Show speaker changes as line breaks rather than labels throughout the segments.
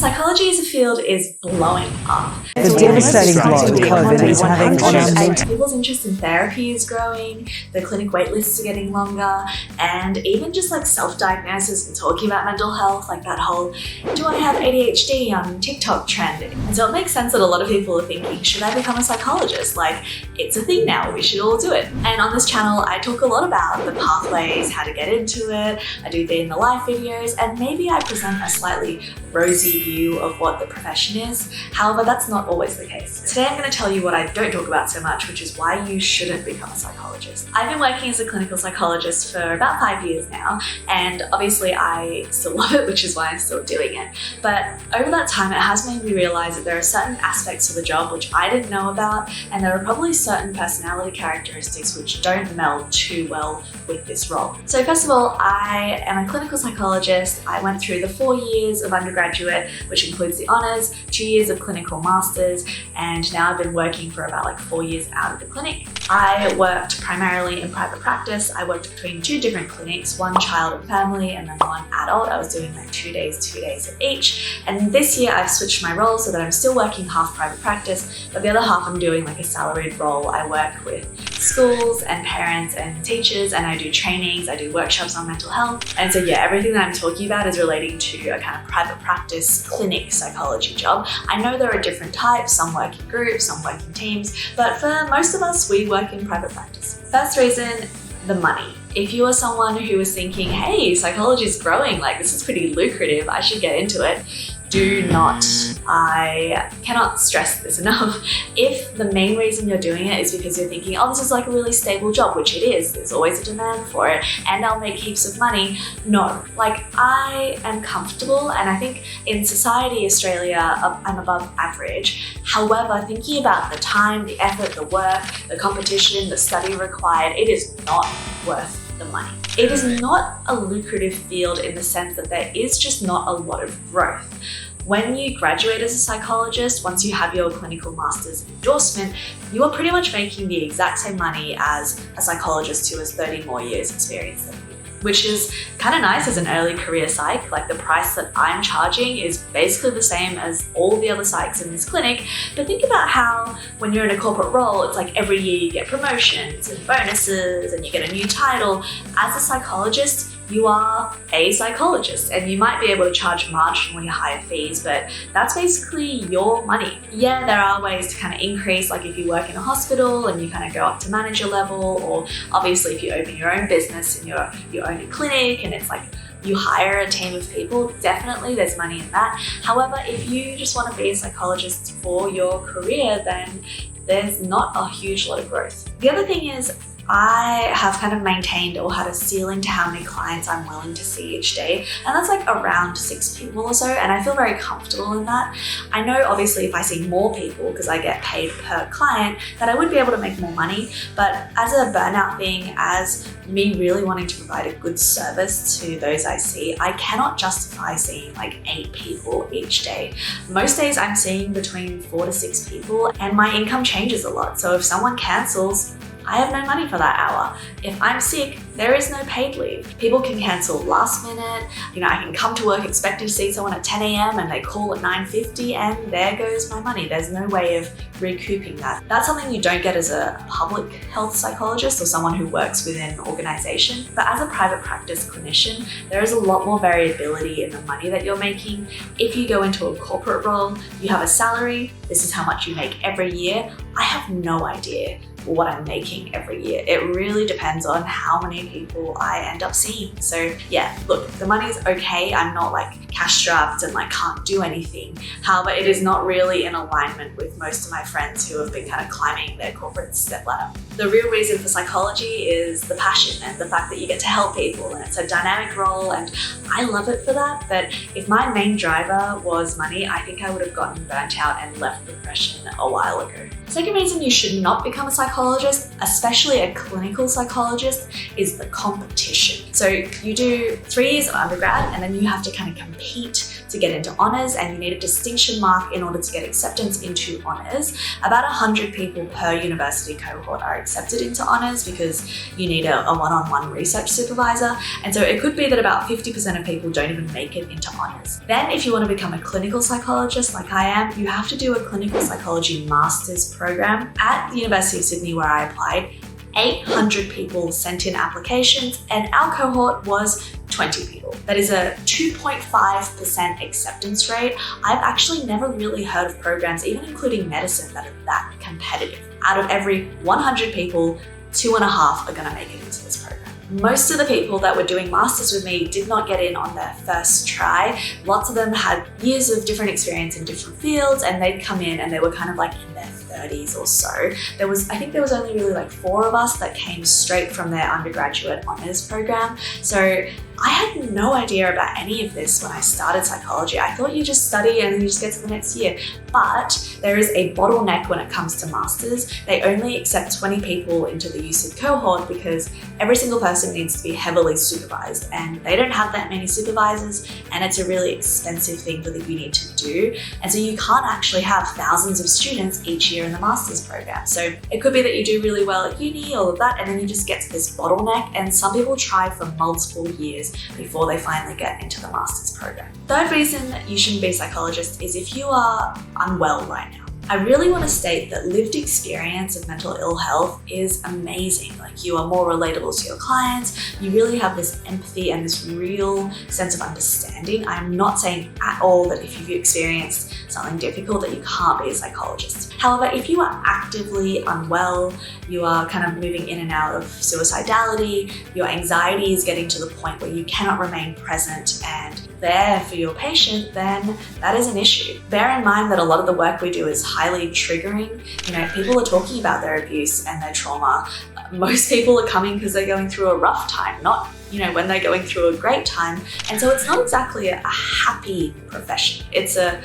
Psychology as a field is blowing up.
The devastating blow COVID is having on
people's interest in therapy is growing, the clinic wait lists are getting longer, and even just like self-diagnosis and talking about mental health, like that whole do I have ADHD on TikTok trend. And so it makes sense that a lot of people are thinking, should I become a psychologist? Like, it's a thing now, we should all do it. And on this channel, I talk a lot about the pathways, how to get into it. I do day in the life videos, and maybe I present a slightly rosy view of what the profession is. However, that's not always the case. Today I'm going to tell you what I don't talk about so much, which is why you shouldn't become a psychologist. I've been working as a clinical psychologist for about 5 years now, and obviously I still love it, which is why I'm still doing it. But over that time, it has made me realize that there are certain aspects of the job which I didn't know about, and there are probably certain personality characteristics which don't meld too well with this role. So first of all, I am a clinical psychologist. I went through the 4 years of undergraduate, which includes the honours, 2 years of clinical masters, and now I've been working for about like 4 years out of the clinic. I worked primarily in private practice. I worked between 2 different clinics, one child and family and then one adult. I was doing like 2 days at each. And this year I've switched my role so that I'm still working half private practice, but the other half I'm doing like a salaried role. I work with schools and parents and teachers, and I do trainings, I do workshops on mental health. And so yeah, everything that I'm talking about is relating to a kind of private practice clinic psychology job. I know there are different types, some work in groups, some work in teams, but for most of us, we work in private practice. First reason, the money. If you are someone who is thinking, hey, psychology is growing, like this is pretty lucrative, I should get into it, do not. I cannot stress this enough. If the main reason you're doing it is because you're thinking, oh, this is like a really stable job, which it is, there's always a demand for it, and I'll make heaps of money. No, like I am comfortable, and I think in society, Australia, I'm above average. However, thinking about the time, the effort, the work, the competition, the study required, it is not worth the money. It is not a lucrative field in the sense that there is just not a lot of growth. When you graduate as a psychologist, once you have your clinical master's endorsement, you are pretty much making the exact same money as a psychologist who has 30 more years experience than you, which is kind of nice as an early career psych. Like the price that I'm charging is basically the same as all the other psychs in this clinic. But think about how when you're in a corporate role, it's like every year you get promotions and bonuses and you get a new title. As a psychologist, you are a psychologist, and you might be able to charge marginally higher fees, but that's basically your money. Yeah, there are ways to kind of increase, like if you work in a hospital and you kind of go up to manager level, or obviously if you open your own business and you own a clinic and it's like you hire a team of people, definitely there's money in that. However, if you just want to be a psychologist for your career, then there's not a huge lot of growth. The other thing is, I have kind of maintained or had a ceiling to how many clients I'm willing to see each day, and that's like around 6 people or so, and I feel very comfortable in that. I know obviously if I see more people, because I get paid per client, that I would be able to make more money, but as a burnout thing, as me really wanting to provide a good service to those I see, I cannot justify seeing like 8 people each day. Most days I'm seeing between 4 to 6 people, and my income changes a lot. So if someone cancels, I have no money for that hour. If I'm sick, there is no paid leave. People can cancel last minute. You know, I can come to work expecting to see someone at 10 a.m. and they call at 9:50 and there goes my money. There's no way of recouping that. That's something you don't get as a public health psychologist or someone who works within an organization. But as a private practice clinician, there is a lot more variability in the money that you're making. If you go into a corporate role, you have a salary, this is how much you make every year. I have no idea what I'm making every year. It really depends on how many people I end up seeing. So yeah, look, the money's okay. I'm not like cash strapped and like can't do anything. However, it is not really in alignment with most of my friends who have been kind of climbing their corporate step ladder. The real reason for psychology is the passion and the fact that you get to help people, and it's a dynamic role, and I love it for that. But if my main driver was money, I think I would have gotten burnt out and left the profession a while ago. Second reason you should not become a psychologist, especially a clinical psychologist, is the competition. So you do 3 years of undergrad, and then you have to kind of compete to get into honours, and you need a distinction mark in order to get acceptance into honours. About 100 people per university cohort are accepted into honours because you need a one-on-one research supervisor. And so it could be that about 50% of people don't even make it into honours. Then if you want to become a clinical psychologist like I am, you have to do a clinical psychology master's program. At the University of Sydney where I applied, 800 people sent in applications and our cohort was 20 people. That is a 2.5% acceptance rate. I've actually never really heard of programs, even including medicine, that are that competitive. Out of every 100 people, 2.5 are going to make it into this program. Most of the people that were doing masters with me did not get in on their first try. Lots of them had years of different experience in different fields, and they'd come in and they were kind of like in their 30s or so. I think there was only really like 4 of us that came straight from their undergraduate honours program. So I had no idea about any of this when I started psychology. I thought you just study and then you just get to the next year. But there is a bottleneck when it comes to masters. They only accept 20 people into the USyd cohort because every single person needs to be heavily supervised, and they don't have that many supervisors, and it's a really expensive thing for the uni to do. And so you can't actually have thousands of students each year in the master's program. So it could be that you do really well at uni, all of that, and then you just get to this bottleneck, and some people try for multiple years before they finally get into the master's program. Third reason that you shouldn't be a psychologist is if you are unwell right now. I really want to state that lived experience of mental ill health is amazing. Like, you are more relatable to your clients. You really have this empathy and this real sense of understanding. I'm not saying at all that if you've experienced something difficult that you can't be a psychologist. However, if you are actively unwell, you are kind of moving in and out of suicidality, your anxiety is getting to the point where you cannot remain present and there for your patient, then that is an issue. Bear in mind that a lot of the work we do is highly triggering. You know, people are talking about their abuse and their trauma. Most people are coming because they're going through a rough time, not, you know, when they're going through a great time. And so it's not exactly a happy profession. It's a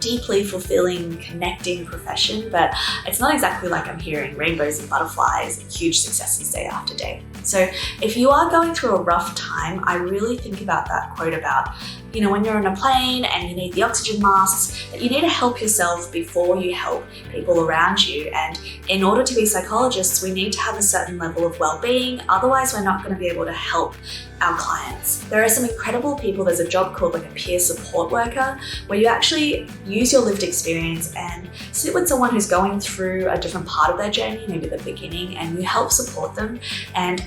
deeply fulfilling, connecting profession, but it's not exactly like I'm hearing rainbows and butterflies and huge successes day after day. So if you are going through a rough time, I really think about that quote about, you know, when you're in a plane and you need the oxygen masks, that you need to help yourself before you help people around you. And in order to be psychologists, we need to have a certain level of well-being. Otherwise, we're not going to be able to help our clients. There are some incredible people. There's a job called like a peer support worker, where you actually use your lived experience and sit with someone who's going through a different part of their journey, maybe the beginning, and you help support them. And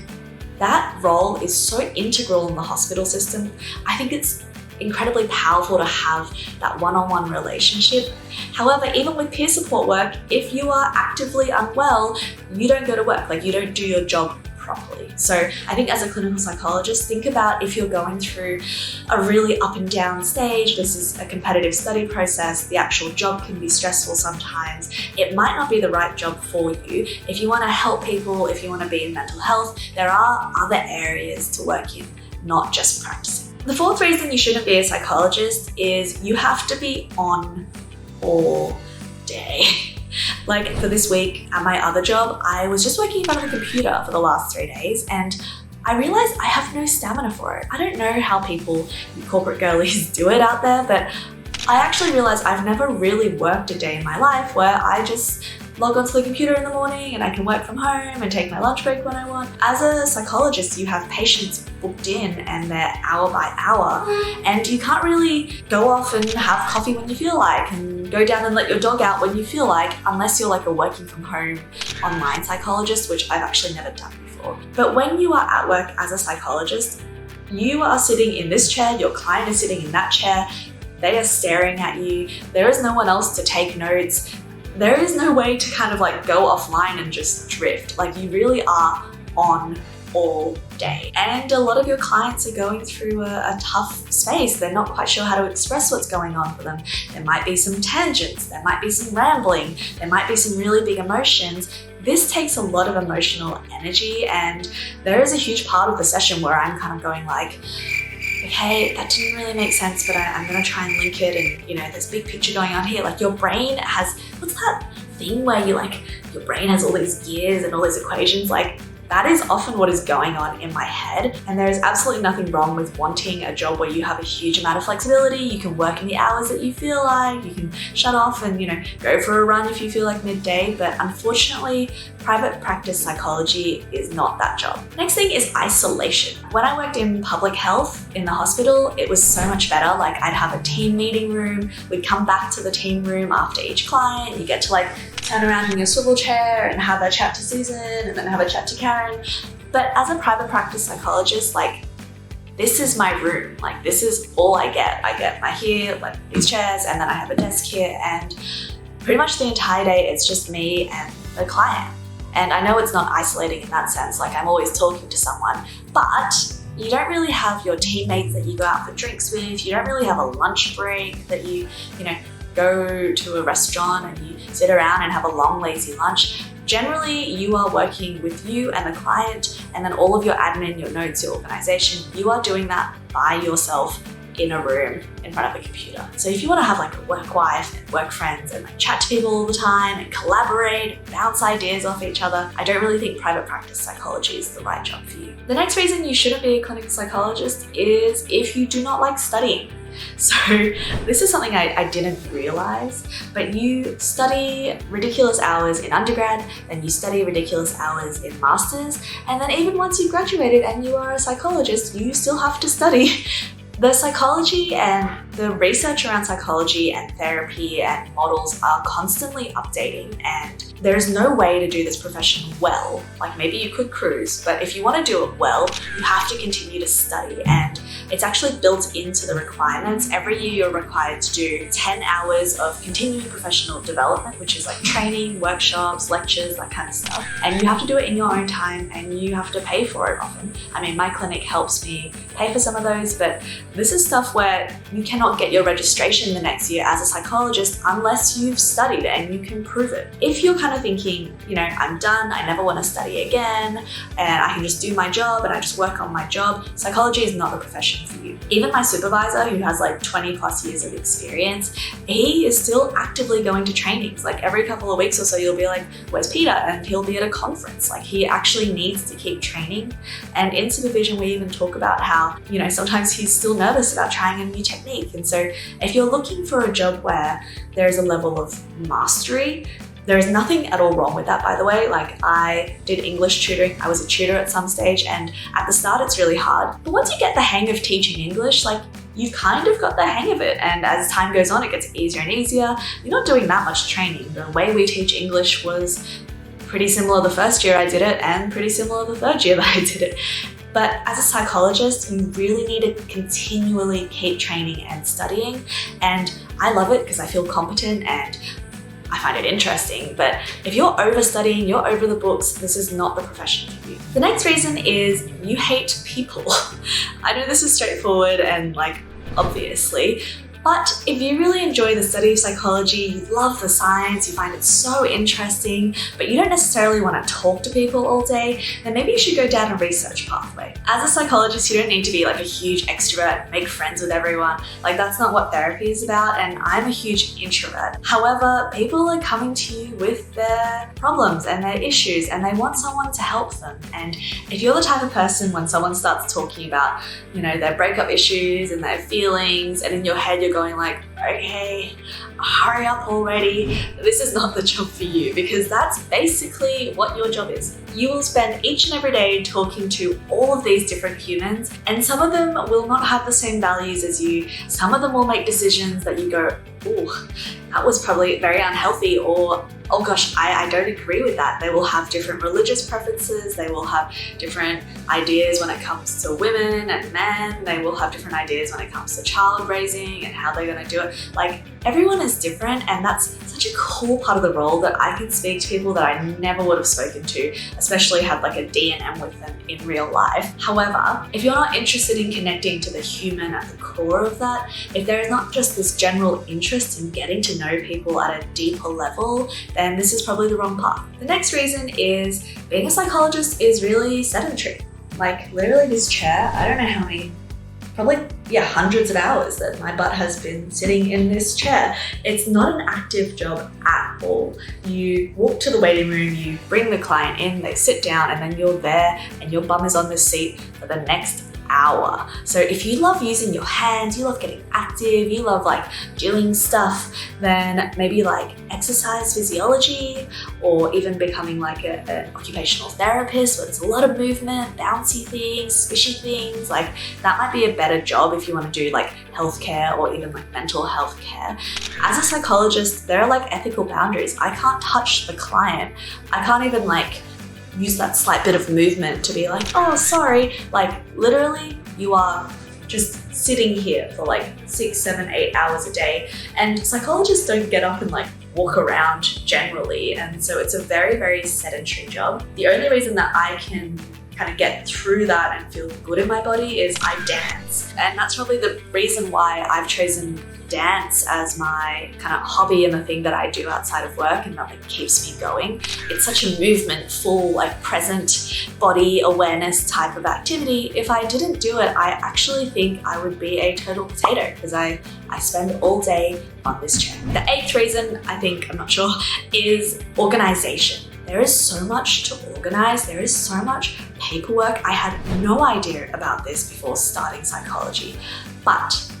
that role is so integral in the hospital system. I think it's incredibly powerful to have that one-on-one relationship. However, even with peer support work, if you are actively unwell, you don't go to work, like you don't do your job properly. So I think as a clinical psychologist, think about if you're going through a really up and down stage. This is a competitive study process. The actual job can be stressful sometimes. It might not be the right job for you. If you want to help people, if you want to be in mental health, there are other areas to work in, not just practicing. The fourth reason you shouldn't be a psychologist is you have to be on all day. Like for this week at my other job, I was just working in front of a computer for the last 3 days, and I realized I have no stamina for it. I don't know how people, corporate girlies, do it out there, but I actually realized I've never really worked a day in my life where I just log onto the computer in the morning and I can work from home and take my lunch break when I want. As a psychologist, you have patients booked in and they're hour by hour, and you can't really go off and have coffee when you feel like and go down and let your dog out when you feel like, unless you're like a working from home online psychologist, which I've actually never done before. But when you are at work as a psychologist, you are sitting in this chair, your client is sitting in that chair, they are staring at you, there is no one else to take notes. There is no way to kind of like go offline and just drift. Like, you really are on all day. And a lot of your clients are going through a tough space. They're not quite sure how to express what's going on for them. There might be some tangents, there might be some rambling, there might be some really big emotions. This takes a lot of emotional energy, and there is a huge part of the session where I'm kind of going like, okay, that didn't really make sense, but I'm gonna try and link it, and you know, there's big picture going on here. Like, your brain has, what's that thing where you like, your brain has all these gears and all these equations? Like, That is often what is going on in my head, and there is absolutely nothing wrong with wanting a job where you have a huge amount of flexibility. You can work in the hours that you feel like, you can shut off and go for a run if you feel like midday, but unfortunately private practice psychology is not that job. Next thing is isolation. When I worked in public health in the hospital, it was so much better. Like, I'd have a team meeting room, we'd come back to the team room after each client, you get to turn around in your swivel chair and have a chat to Susan and then have a chat to Karen. But as a private practice psychologist, this is my room. This is all I get. I get these chairs, and then I have a desk here, and pretty much the entire day it's just me and the client. And I know it's not isolating in that sense, I'm always talking to someone, but you don't really have your teammates that you go out for drinks with. You don't really have a lunch break that you go to a restaurant and you sit around and have a long, lazy lunch. Generally, you are working with you and the client, and then all of your admin, your notes, your organization, you are doing that by yourself in a room in front of a computer. So if you want to have a work wife and work friends and chat to people all the time and collaborate, bounce ideas off each other, I don't really think private practice psychology is the right job for you. The next reason you shouldn't be a clinical psychologist is if you do not like studying. So this is something I didn't realize, but you study ridiculous hours in undergrad, then you study ridiculous hours in masters, and then even once you've graduated and you are a psychologist, you still have to study. The psychology and the research around psychology and therapy and models are constantly updating, and there's no way to do this profession well. Maybe you could cruise, but if you want to do it well, you have to continue to study, and it's actually built into the requirements. Every year you're required to do 10 hours of continuing professional development, which is training, workshops, lectures, that kind of stuff. And you have to do it in your own time, and you have to pay for it often. My clinic helps me pay for some of those, but this is stuff where you cannot get your registration the next year as a psychologist unless you've studied and you can prove it. If you're kind of thinking, I'm done, I never want to study again, and I can just do my job and I just work on my job, psychology is not the profession for you. Even my supervisor, who has 20 plus years of experience, he is still actively going to trainings. Every couple of weeks or so, you'll be like, where's Peter? And he'll be at a conference. He actually needs to keep training. And in supervision, we even talk about how, sometimes he's still nervous about trying a new technique. And so if you're looking for a job where there's a level of mastery, there is nothing at all wrong with that, by the way. I did English tutoring. I was a tutor at some stage, and at the start it's really hard. But once you get the hang of teaching English, you kind of got the hang of it. And as time goes on, it gets easier and easier. You're not doing that much training. The way we teach English was pretty similar the first year I did it, and pretty similar the third year that I did it. But as a psychologist, you really need to continually keep training and studying. And I love it because I feel competent and I find it interesting. But if you're overstudying, you're over the books, this is not the profession for you. The next reason is you hate people. I know this is straightforward and obviously, but if you really enjoy the study of psychology, you love the science, you find it so interesting, but you don't necessarily want to talk to people all day, then maybe you should go down a research pathway. As a psychologist, you don't need to be a huge extrovert, make friends with everyone. That's not what therapy is about, and I'm a huge introvert. However, people are coming to you with their problems and their issues, and they want someone to help them. And if you're the type of person when someone starts talking about, their breakup issues and their feelings, and in your head you're going okay, hurry up already, this is not the job for you, because that's basically what your job is. You will spend each and every day talking to all of these different humans, and some of them will not have the same values as you. Some of them will make decisions that you go, oh, that was probably very unhealthy, or oh gosh, I don't agree with that. They will have different religious preferences, they will have different ideas when it comes to women and men, they will have different ideas when it comes to child raising and how they're going to do it. Everyone is different, and that's such a cool part of the role that I can speak to people that I never would have spoken to, especially had a D&M with them in real life. However, if you're not interested in connecting to the human at the core of that, if there is not just this general interest in getting to know people at a deeper level, then this is probably the wrong path. The next reason is being a psychologist is really sedentary. Literally this chair, I don't know how many probably, hundreds of hours that my butt has been sitting in this chair. It's not an active job at all. You walk to the waiting room, you bring the client in, they sit down, and then you're there and your bum is on the seat for the next hour. So if you love using your hands, you love getting active, you love like doing stuff, then maybe like exercise physiology, or even becoming like an occupational therapist where there's a lot of movement, bouncy things, squishy things, like that might be a better job if you want to do like healthcare or even like mental health care. As a psychologist, there are like ethical boundaries. I can't touch the client. I can't even like use that slight bit of movement to be like, oh, sorry. Like literally you are just sitting here for like 6, 7, 8 hours a day. And psychologists don't get up and like walk around generally. And so it's a very, very sedentary job. The only reason that I can kind of get through that and feel good in my body is I dance. And that's probably the reason why I've chosen dance as my kind of hobby and the thing that I do outside of work, and that like keeps me going. It's such a movement, full, like present body awareness type of activity. If I didn't do it, I actually think I would be a total potato because I spend all day on this chair. The 8th reason, I think, I'm not sure, is organization. There is so much to organize. There is so much paperwork. I had no idea about this before starting psychology, but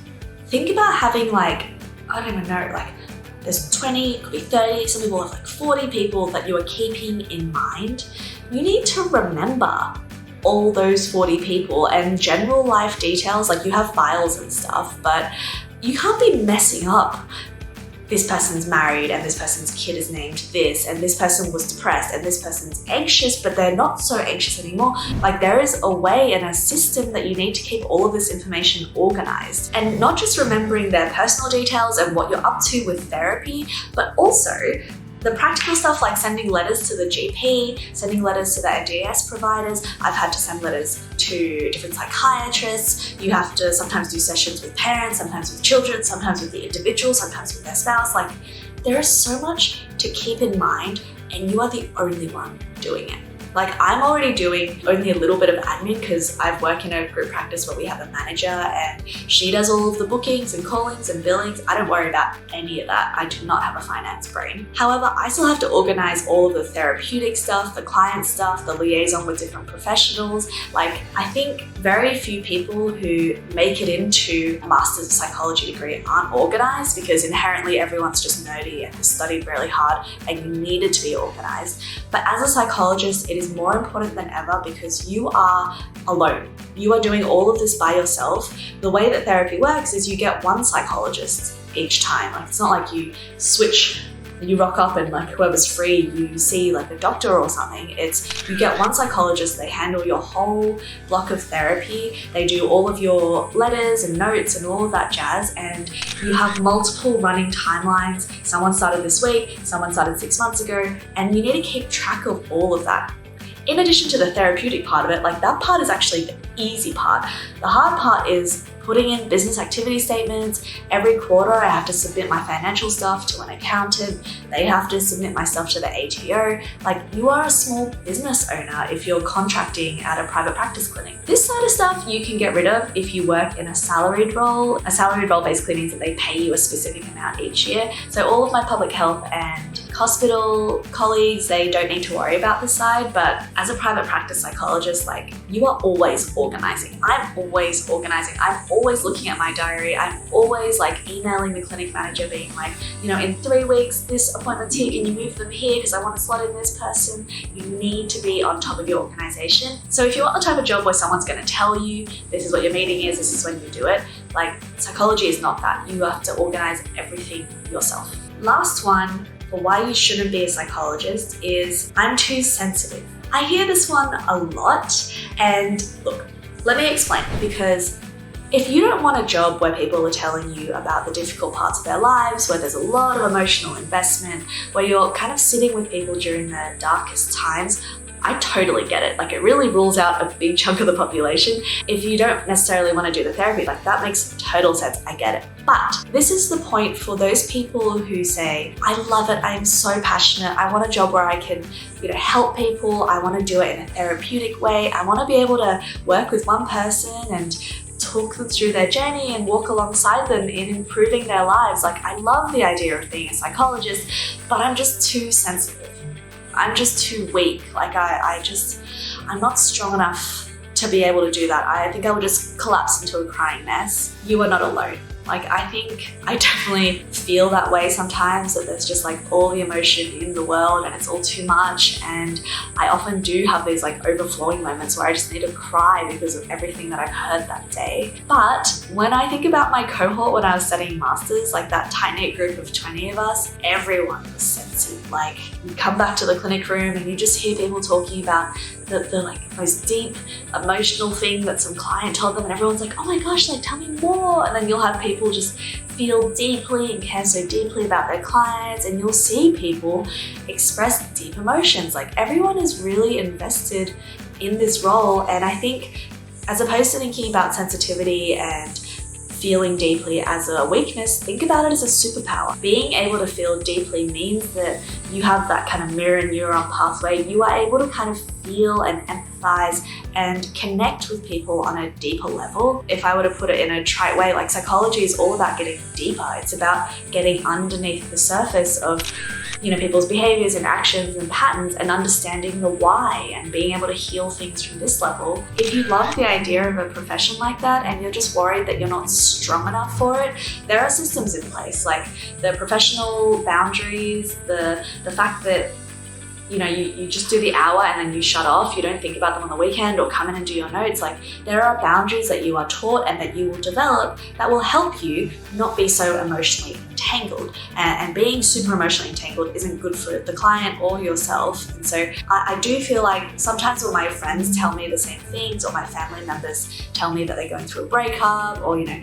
think about having like, I don't even know, like there's 20, could be 30, some people have like 40 people that you are keeping in mind. You need to remember all those 40 people and general life details, like you have files and stuff, but you can't be messing up. This person's married and this person's kid is named this, and this person was depressed and this person's anxious, but they're not so anxious anymore. Like there is a way and a system that you need to keep all of this information organized, and not just remembering their personal details and what you're up to with therapy, but also the practical stuff like sending letters to the GP, sending letters to the NDS providers. I've had to send letters to different psychiatrists. You have to sometimes do sessions with parents, sometimes with children, sometimes with the individual, sometimes with their spouse. Like there is so much to keep in mind, and you are the only one doing it. Like I'm already doing only a little bit of admin because I work in a group practice where we have a manager and she does all of the bookings and callings and billings. I don't worry about any of that. I do not have a finance brain. However, I still have to organize all of the therapeutic stuff, the client stuff, the liaison with different professionals. Like I think very few people who make it into a master's of psychology degree aren't organized, because inherently everyone's just nerdy and has studied really hard and you needed to be organized. But as a psychologist, it is more important than ever because you are alone. You are doing all of this by yourself. The way that therapy works is you get one psychologist each time. Like it's not like you switch, you rock up and like whoever's free, you see like a doctor or something. It's you get one psychologist, they handle your whole block of therapy, they do all of your letters and notes and all of that jazz, and you have multiple running timelines. Someone started this week, someone started 6 months ago, and you need to keep track of all of that. In addition to the therapeutic part of it, like that part is actually the easy part. The hard part is putting in business activity statements. Every quarter I have to submit my financial stuff to an accountant. They have to submit my stuff to the ATO. Like you are a small business owner if you're contracting at a private practice clinic. This side of stuff you can get rid of if you work in a salaried role. A salaried role basically means that they pay you a specific amount each year. So all of my public health and hospital colleagues, they don't need to worry about this side, but as a private practice psychologist, like you are always organizing. I'm always organizing. I'm always looking at my diary. I'm always like emailing the clinic manager being like, you know, in 3 weeks, this appointment's here, can you move them here because I want to slot in this person. You need to be on top of your organization. So if you want the type of job where someone's going to tell you, this is what your meeting is, this is when you do it, like psychology is not that. You have to organize everything yourself. Last one for why you shouldn't be a psychologist is I'm too sensitive. I hear this one a lot, and look, let me explain, because if you don't want a job where people are telling you about the difficult parts of their lives, where there's a lot of emotional investment, where you're kind of sitting with people during their darkest times, I totally get it. Like it really rules out a big chunk of the population. If you don't necessarily want to do the therapy, like that makes total sense. I get it. But this is the point for those people who say, I love it. I am so passionate. I want a job where I can, help people. I want to do it in a therapeutic way. I want to be able to work with one person and talk them through their journey and walk alongside them in improving their lives. Like, I love the idea of being a psychologist, but I'm just too sensitive. I'm just too weak. Like, I'm not strong enough to be able to do that. I think I would just collapse into a crying mess. You are not alone. Like, I think I definitely feel that way sometimes, that there's just like all the emotion in the world and it's all too much. And I often do have these like overflowing moments where I just need to cry because of everything that I've heard that day. But when I think about my cohort when I was studying masters, like that tight-knit group of 20 of us, everyone was sensitive. Like, you come back to the clinic room and you just hear people talking about the like most deep emotional thing that some client told them, and everyone's like, oh my gosh, like tell me more. And then you'll have people just feel deeply and care so deeply about their clients, and you'll see people express deep emotions. Like, everyone is really invested in this role. And I think, as opposed to thinking about sensitivity and feeling deeply as a weakness, think about it as a superpower. Being able to feel deeply means that you have that kind of mirror neuron pathway. You are able to kind of feel and empathize and connect with people on a deeper level. If I were to put it in a trite way, like, psychology is all about getting deeper. It's about getting underneath the surface of, you know, people's behaviors and actions and patterns, and understanding the why and being able to heal things from this level. If you love the idea of a profession like that and you're just worried that you're not strong enough for it, there are systems in place, like the professional boundaries, the fact that, you know, you just do the hour and then you shut off. You don't think about them on the weekend or come in and do your notes. Like, there are boundaries that you are taught and that you will develop that will help you not be so emotionally entangled. And being super emotionally entangled isn't good for the client or yourself. And so I do feel like sometimes when my friends tell me the same things, or my family members tell me that they're going through a breakup, or, you know,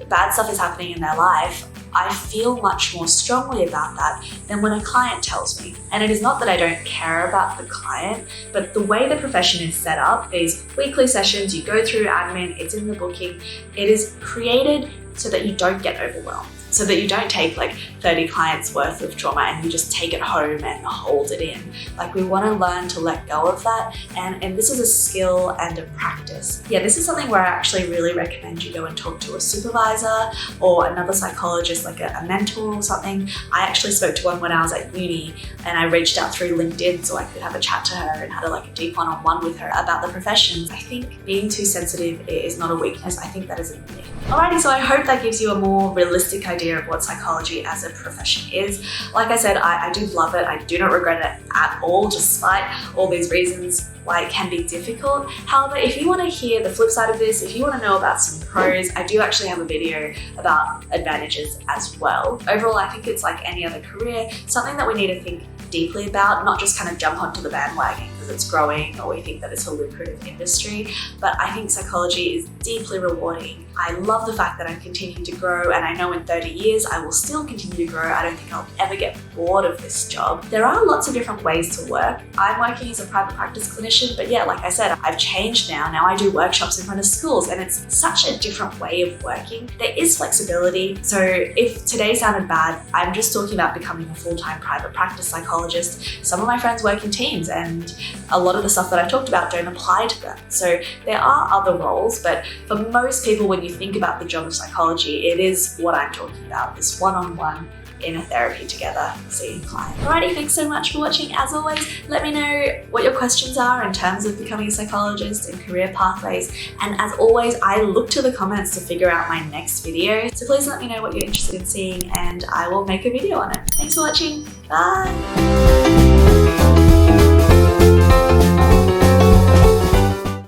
bad stuff is happening in their life, I feel much more strongly about that than when a client tells me. And it is not that I don't care about the client, but the way the profession is set up, these weekly sessions, you go through admin, it's in the booking, it is created so that you don't get overwhelmed. So that you don't take like 30 clients worth of trauma and you just take it home and hold it in. Like, we want to learn to let go of that. And this is a skill and a practice. Yeah, this is something where I actually really recommend you go and talk to a supervisor or another psychologist, like a mentor or something. I actually spoke to one when I was at uni, and I reached out through LinkedIn so I could have a chat to her and had a deep one-on-one with her about the professions. I think being too sensitive is not a weakness. I think that is a myth. Alrighty, so I hope that gives you a more realistic idea of what psychology as a profession is. Like I said, I do love it. I do not regret it at all, despite all these reasons why it can be difficult. However, if you want to hear the flip side of this, if you want to know about some pros, I do actually have a video about advantages as well. Overall, I think it's like any other career, something that we need to think deeply about, not just kind of jump onto the bandwagon because it's growing or we think that it's a lucrative industry. But I think psychology is deeply rewarding. I love the fact that I'm continuing to grow, and I know in 30 years I will still continue to grow. I don't think I'll ever get bored of this job. There are lots of different ways to work. I'm working as a private practice clinician, but yeah, like I said, I've changed now. Now I do workshops in front of schools, and it's such a different way of working. There is flexibility. So if today sounded bad, I'm just talking about becoming a full-time private practice psychologist. Some of my friends work in teams, and a lot of the stuff that I've talked about don't apply to them. So there are other roles, but for most people, when you think about the job of psychology, it is what I'm talking about, this one-on-one in a therapy together, seeing clients. Alrighty, thanks so much for watching. As always, let me know what your questions are in terms of becoming a psychologist and career pathways. And as always, I look to the comments to figure out my next video. So please let me know what you're interested in seeing, and I will make a video on it. Thanks for watching. Bye.